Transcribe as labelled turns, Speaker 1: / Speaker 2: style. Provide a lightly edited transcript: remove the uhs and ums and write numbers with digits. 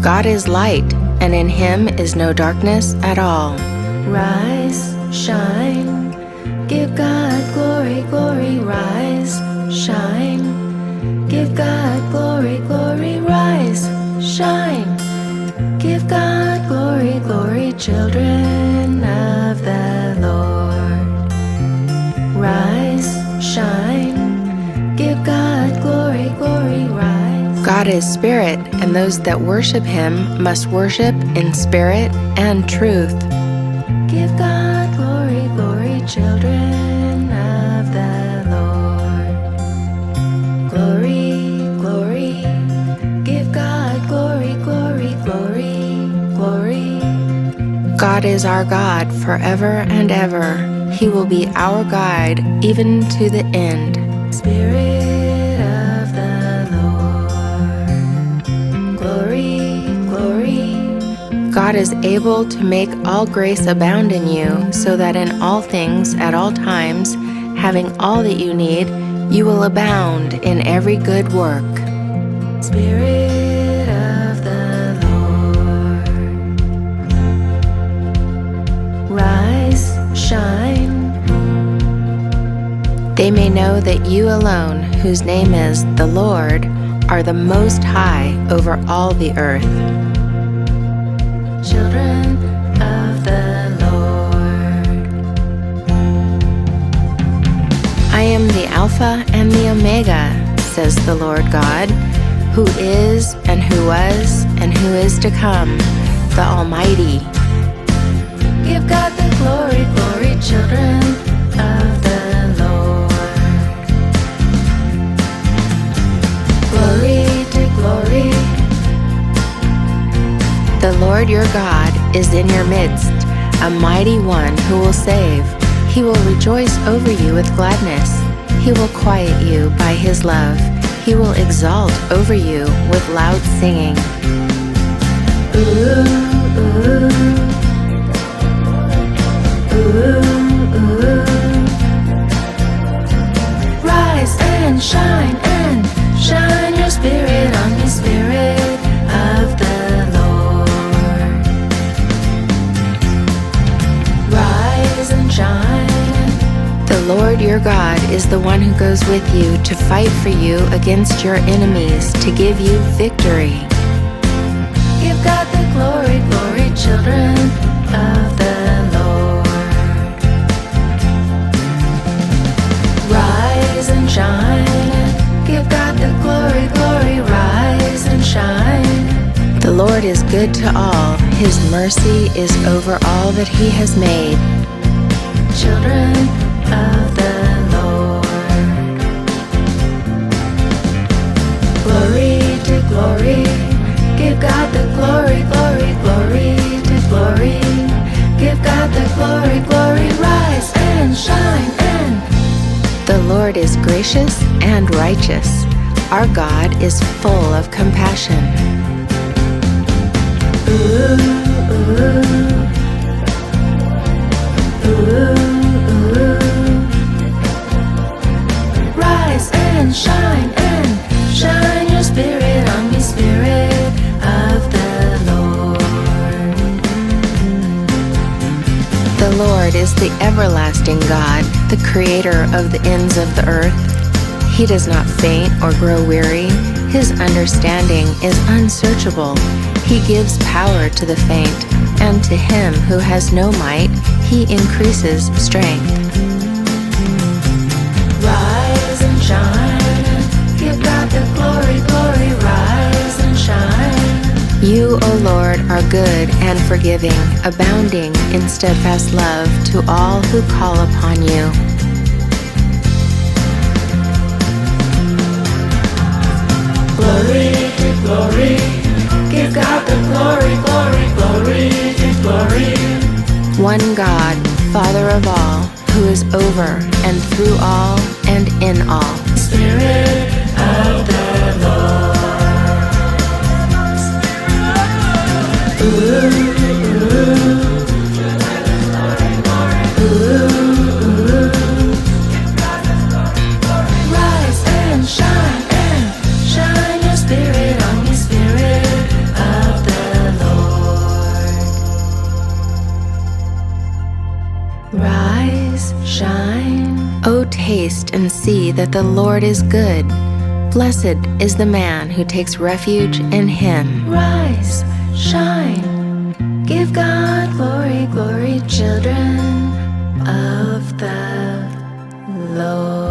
Speaker 1: God is light, and in him is no darkness at all.
Speaker 2: Rise, shine, give God glory, glory, rise, shine. Give God glory, glory, rise, shine. Give God glory, glory, children of the Lord. Rise, shine, give God glory, glory, rise.
Speaker 1: God is spirit, and those that worship him must worship in spirit and truth.
Speaker 2: Give God glory, glory, children of the Lord. Glory, glory, give God glory, glory, glory, glory.
Speaker 1: God is our God forever and ever. He will be our guide even to the end.
Speaker 2: Spirit of the Lord. Glory, glory.
Speaker 1: God is able to make all grace abound in you, so that in all things, at all times, having all that you need, you will abound in every good work.
Speaker 2: Spirit of the Lord. Rise, shine.
Speaker 1: They may know that you alone, whose name is the Lord, are the Most High over all the earth.
Speaker 2: Children of the Lord.
Speaker 1: I am the Alpha and the Omega, says the Lord God, who is and who was and who is to come, the Almighty.
Speaker 2: Give God the glory, glory, children of the Lord. Glory to glory.
Speaker 1: The Lord your God is in your midst, a mighty one who will save. He will rejoice over you with gladness. He will quiet you by his love. He will exalt over you with loud singing.
Speaker 2: Ooh, ooh, ooh, ooh. Rise and shine your spirit on me, Spirit of the Lord. Rise and shine.
Speaker 1: The Lord your God is the one who goes with you to fight for you against your enemies, to give you victory.
Speaker 2: Give God the glory, glory, children of the Lord. Rise and shine. Give God the glory, glory, rise and shine.
Speaker 1: The Lord is good to all. His mercy is over all that he has made.
Speaker 2: Children of the Lord. Glory to glory. Give God the glory, glory, glory to glory. Give God the glory, glory, rise and shine and.
Speaker 1: The Lord is gracious and righteous. Our God is full of compassion.
Speaker 2: Ooh, ooh, ooh, ooh. Rise and shine your spirit on me, Spirit of the Lord.
Speaker 1: The Lord is the everlasting God, the creator of the ends of the earth. He does not faint or grow weary. His understanding is unsearchable. He gives power to the faint, and to him who has no might, he increases strength.
Speaker 2: Rise and shine. Give God the glory, glory, rise and shine.
Speaker 1: You, O Lord, are good and forgiving, abounding in steadfast love to all who call upon you.
Speaker 2: Glory to glory. Give God the glory, glory, glory to glory.
Speaker 1: One God, Father of all, who is over and through all and in all.
Speaker 2: Spirit of the Lord. Ooh, ooh, ooh, ooh. Rise and shine your spirit on me, Spirit of the
Speaker 1: O taste and see that the Lord is good. Blessed is the man who takes refuge in him.
Speaker 2: Rise, shine, give God glory, glory, children of the Lord.